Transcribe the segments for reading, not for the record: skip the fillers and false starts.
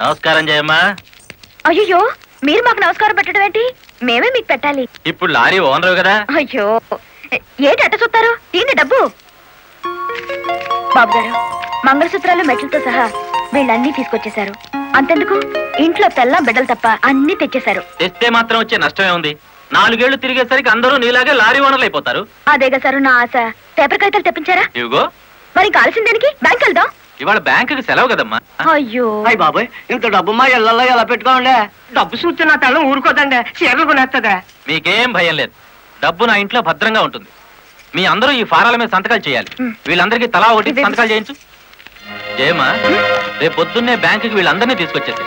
నమస్కారం జయమ్మా. అయ్యో, మీరు మాకు నమస్కారం పెట్టడం ఏంటి? మేమే మీకు పెట్టాలి. ఇప్పుడు లారీ ఓనరు కదా. అయ్యో, ఏంటి అట్ట చూస్తారు? దీన్ని డబ్బు. బాబు గారు, మంగళసూత్రాలు మెట్లతో సహా వీళ్ళన్నీ తీసుకొచ్చేశారు. అంతెందుకు, ఇంట్లో తెల్లం బిడ్డలు తప్ప అన్ని తెచ్చేశారు. తెస్తే మాత్రం వచ్చే నష్టమే ఉంది. 4 ఏళ్లు తిరిగేసరికి అందరూ నీలాగే లారీ ఓనర్లు అయిపోతారు. అదేగా సార్ నా ఆశ. పేపర్ కాగితాలు తెప్పించారా? ఇవిగో. మరి కాల్సిన దానికి బ్యాంక్ వెళ్దాం. ఇవాళ బ్యాంకుకి సెలవు కదమ్మా. అయ్యో అయ్యి బాబాయ్, ఇంత డబ్బు మా ఇళ్లలో ఎలా పెట్టుకోండి? డబ్బు చూస్తే నా తల్లం ఊరుకోదండి, చీరలు కొనేస్తుందా? మీకేం భయం లేదు. డబ్బు నా ఇంట్లో భద్రంగా ఉంటుంది. మీ అందరూ ఈ ఫారాల మీద సంతకాలు చేయాలి. వీళ్ళందరికీ తలా ఒకటి సంతకాలు చేయించు. జయమ్మా, రేపు పొద్దున్నే బ్యాంకుకి వీళ్ళందరినీ తీసుకొచ్చేసి.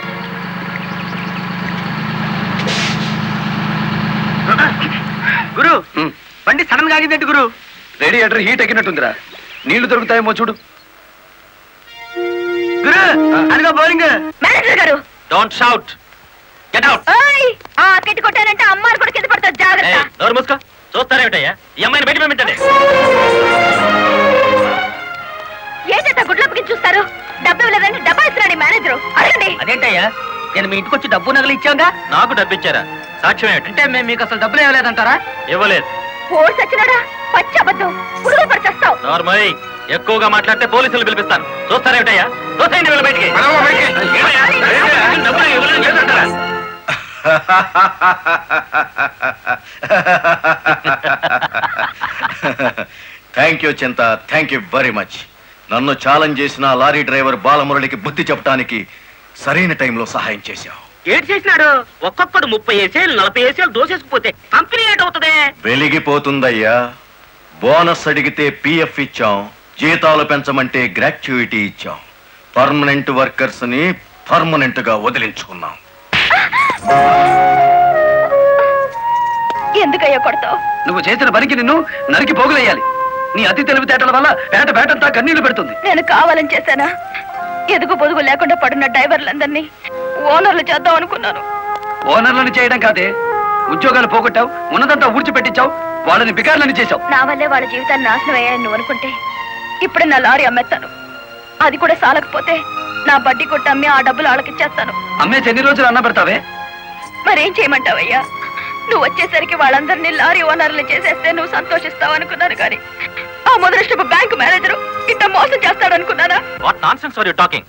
గురు, బండి సడన్ గా ఆగిందేంటి గురు? Radiator heat ఎక్కినట్టుందిరా. నీళ్లు దొరుకుతాయేమో చూడు. గురు, అదిగో బౌలింగ్. మేనేజర్ గారు, డోంట్ షౌట్, గెట్ అవుట్. ఆ కెట్టి కొట్టారంటే అమ్మారు కూడా కింద పడతారు, జాగ్రత్త. నోరు మూసుకో. చూస్తారేమిటయ్యా, ఈ అమ్మాయిని బయట పంపించండి. ఏంటంటే గుడ్లప్పకి చూస్తారు? డబ్బు ఇవ్వలేదని డబ్బా ఇస్తున్నాడు మేనేజర్. అడగండి. అదేంటయ్యా, నేను మీ ఇంటికి వచ్చి డబ్బు నగలు ఇచ్చాగా? నాకు డబ్బు ఇచ్చారా? సాక్ష్యం ఏమిటి? అంటే మేము మీకు అసలు డబ్బులు ఇవ్వలేదంటారా? ఇవ్వలేదు. ఓడి సచ్చినాడా? పచ్చి అబద్ధం. పురుగులు పడిచేస్తావు. నార్మల్. ఎక్కువగా మాట్లాడితే పోలీసులు పిలిపిస్తాను. చూస్తారేమిటయ్యా? చూస్తాయండి వీళ్ళ బయటికి. డబ్బులు ఇవ్వలేదు చేస్తుంటారా? థ్యాంక్ యూ చింత, థ్యాంక్ యూ వెరీ మచ్. నన్ను ఛాలెంజ్ చేసిన లారీ డ్రైవర్ బాలమురళికి బుద్ధి చెప్పడానికి సరైన టైంలో సహాయం చేశావు. ఏంటి చేసినాడు? ఒక్కొక్కడు 30 ఏసేలు 40 ఏసేలు దోసేసుకుపోతే కంపెనీ ఏంటవుతుంది? వెలిగిపోతుందయ్యా. బోనస్ అడిగితే పిఎఫ్ ఇచ్చాం, జీతాలు పెంచమంటే గ్రాట్యుయిటీ ఇచ్చాం. పర్మనెంట్ వర్కర్స్ ని పర్మనెంట్ గా వదిలించుకున్నాం. ఎందుకయ్యా కొడతావు? నువ్వు చేసిన పనికి నిన్ను నరికి పోగులేయాలి. నీ అతి తెలివితేటల వల్ల బేటంతా కన్నీళ్లు పెడుతుంది. నేను కావాలని చేశానా? ఎదుగు పొదుగు లేకుండా పడున్న డ్రైవర్లందరినీ ఓనర్లు చేద్దాం అనుకున్నాను. ఓనర్లను చేయడం కాదే, ఉద్యోగాలు పోగొట్టావు, ఉన్నదంతా ఊడ్చిపెట్టించావు, వాళ్ళని బికార్లని చేశావు. నా వల్లే వాళ్ళ జీవితాన్ని నాశనం అయ్యాయని నువ్వు అనుకుంటే ఇప్పుడు నా లారీ అమ్మేస్తాను. అది కూడా సాలకపోతే నా బడ్డీ కొట్టి అమ్మి ఆ డబ్బులు వాళ్ళకిచ్చేస్తాను. అమ్మేసి ఎన్ని రోజులు అన్న పెడతావే? మరేం చేయమంటావయ్యా? నువ్వు వచ్చేసరికి వాళ్ళందరినీ లారీ ఓనర్లు చేసేస్తే నువ్వు సంతోషిస్తావు అనుకున్నాను, కానీ ఆ మొదలష్టపు బ్యాంకు మేనేజరు ఇంత మోసం చేస్తాడు అనుకున్నానా? What nonsense are you talking?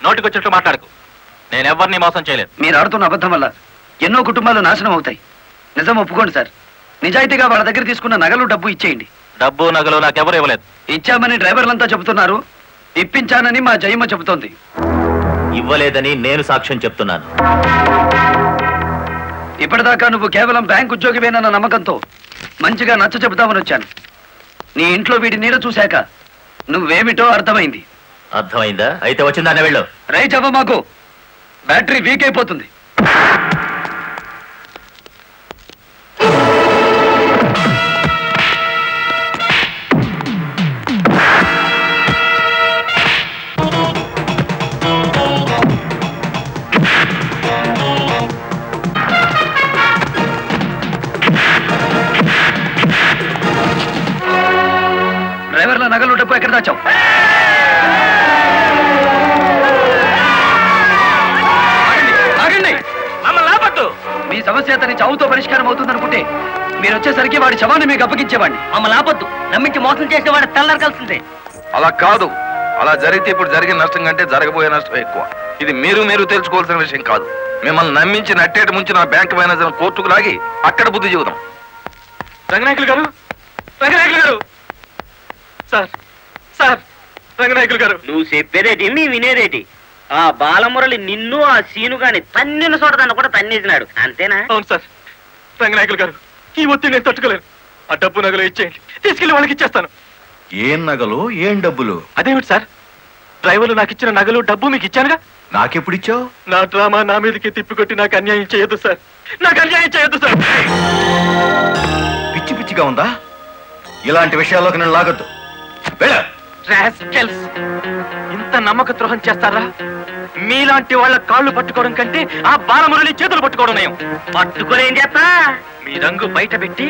నోటికొచ్చినట్టు మాట్లాడకు. నేను ఎవరిని మోసం చేయలేదు. మీరు ఆడుతున్న అబద్ధం వల్ల ఎన్నో కుటుంబాలు నాశనం అవుతాయి. నిజం ఒప్పుకోండి సార్. నిజాయితీగా వాళ్ళ దగ్గర తీసుకున్న నగలు డబ్బు ఇచ్చేయండి. డబ్బు నగలు నాకెవరు ఇవ్వలేదు. ఇచ్చామని డ్రైవర్లంతా చెబుతున్నారు, ఇప్పించానని మా జయమ్మ చెబుతోంది. ఇవ్వలేదని నేను సాక్ష్యం చెప్తున్నాను. ఇప్పటిదాకా నువ్వు కేవలం బ్యాంక్ ఉద్యోగివేనన్న నమ్మకంతో మంచిగా నచ్చ చెబుతామని వచ్చాను. నీ ఇంట్లో వీడి నీడ చూశాక నువ్వేమిటో అర్థమైంది. అర్థమైందా? అయితే వచ్చిందానే వెళ్ళు. రైట్ అవ్వ, మాకు బ్యాటరీ వీక్ అయిపోతుంది. డ్రైవర్ల నగలు డబ్బు ఎక్కడ దాచావు? మీ సమస్య అతని చావుతో పరిష్కారం అవుతుందనుకుంటే మీరు వచ్చేసరికి వాడి శవాన్ని మీకు అప్పగించేవాడిని. మమ్మల్ని ఆపొద్దు. నమ్మించి మోసం చేసే వాడు తెల్లారకాల్సిందే. అలా కాదు. అలా జరిగితే ఇప్పుడు జరిగిన నష్టం కంటే జరగబోయే నష్టం ఎక్కువ. ఇది మీరు తెలుసుకోవాల్సిన విషయం కాదు. మిమ్మల్ని నమ్మించి నట్టేట ముంచి నా బ్యాంక్ మేనేజర్ కోర్టుకు లాగి అక్కడ బుద్ధి చెబుదాం. రంగనాయకులు గారు, రంగనాయకులు గారు, సార్ సార్, రంగనాయకులు గారు. నువ్వు చెప్పేదేటి, మీ వినేదేటి? ఆ బాలమురళి నిన్ను ఆ సీను గాని తన్నిన చోట దాన్ని కూడా తన్నేసినాడు, అంతేనా? అవును సార్. రంగనాయకులు గారు, ఈ ఒత్తిడి నేను తట్టుకోలేను. ఆ డబ్బు నగలు ఇచ్చేయండి, తీసుకెళ్లి వాళ్ళకి ఇచ్చేస్తాను. ఏం నగలు, ఏం డబ్బులు? అదేమిటి సార్, డ్రైవర్లు నాకు ఇచ్చిన నగలు డబ్బు మీకు ఇచ్చానుగా. నాకెప్పుడు ఇచ్చావు? నా డ్రామా నా మీదకి తిప్పికొట్టి నాకు అన్యాయం చేయొద్దు సార్. నాకు అన్యాయం చేయొద్దు సార్. పిచ్చి పిచ్చిగా ఉందా? ఇలాంటి విషయాల్లోకి నేను లాగొద్దు. ఇంత నమ్మక ద్రోహం చేస్తారా? మీలాంటి వాళ్ళ కాళ్ళు పట్టుకోవడం కంటే ఆ బాలమురళి చేతులు పట్టుకోవడం నయం. పట్టుకొని ఏం చేస్తా? మీ రంగు బయట పెట్టి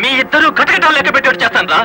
మీ ఇద్దరు కటకటాలు లెక్క పెట్టి చేస్తాను రా.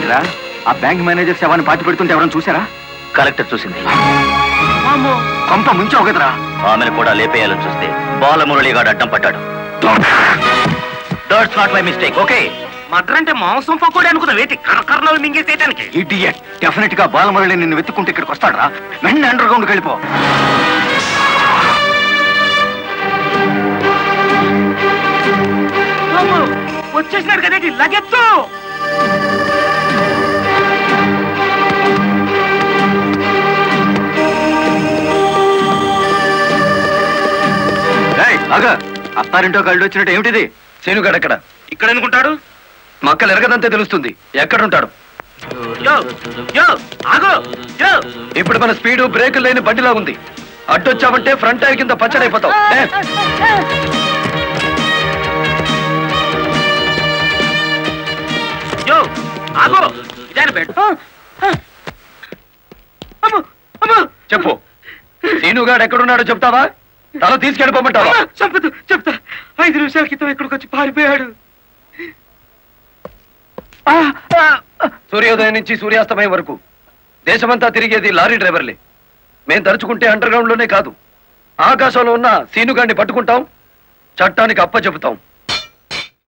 ఏంటిరా ఆ బ్యాంక్ మేనేజర్ శవాన్ని పాతి పెడుతుంటే ఎవరైనా చూసారా? కలెక్టర్ చూసింది. కొంప ముంచావు కదరా. ఆమెను కూడా లేపేయాలని చూస్తే బాలమురళిగాడు అడ్డం పడ్డాడు. That's not my mistake. Okay, matar అంటే మాంసం పకోడీ అనుకున్న వేటి కరకరణలు మింగేసేయటానికి. ఇడియట్. డెఫినెట్ గా బాలమురళి నిన్ను వెతుక్కుంటే ఇక్కడికి వస్తాడరా. వెంటనే అండర్ గ్రౌండ్కి వెళ్ళిపో. వచ్చేసినాడు కదేటి లగెత్తు. అత్తారింటో కళ్ళు వచ్చినట్టు ఏమిటిది? శీనుగాడు ఎక్కడ? ఇక్కడ ఎందుకుంటాడు? మక్కలు ఎరగదంతే తెలుస్తుంది. ఎక్కడుంటాడు? యో యో ఆగు యో. ఇప్పుడు మన స్పీడు బ్రేకులు లేని బండిలా ఉంది. అడ్డొచ్చావంటే ఫ్రంట్ టైర్ కింద పచ్చడైపోతావు. యో ఆగు. ఇదాని బెడ్. అమ్మో అమ్మో. చెప్పు, శీనుగాడు ఎక్కడున్నాడో చెప్తావా? తల తీసుకెళ్ళిపోమంటావా? చంపదు, చెప్తా. 5 నిమిషాల క్రితం ఇక్కడికి వచ్చి పారిపోయాడు. సూర్యోదయం నుంచి సూర్యాస్తమయం వరకు దేశమంతా తిరిగేది లారీ డ్రైవర్లే. మేం తలుచుకుంటే అండర్ గ్రౌండ్ లోనే కాదు, ఆకాశంలో ఉన్న శీనుగాడిని పట్టుకుంటాం, చట్టానికి అప్పచెబుతాం.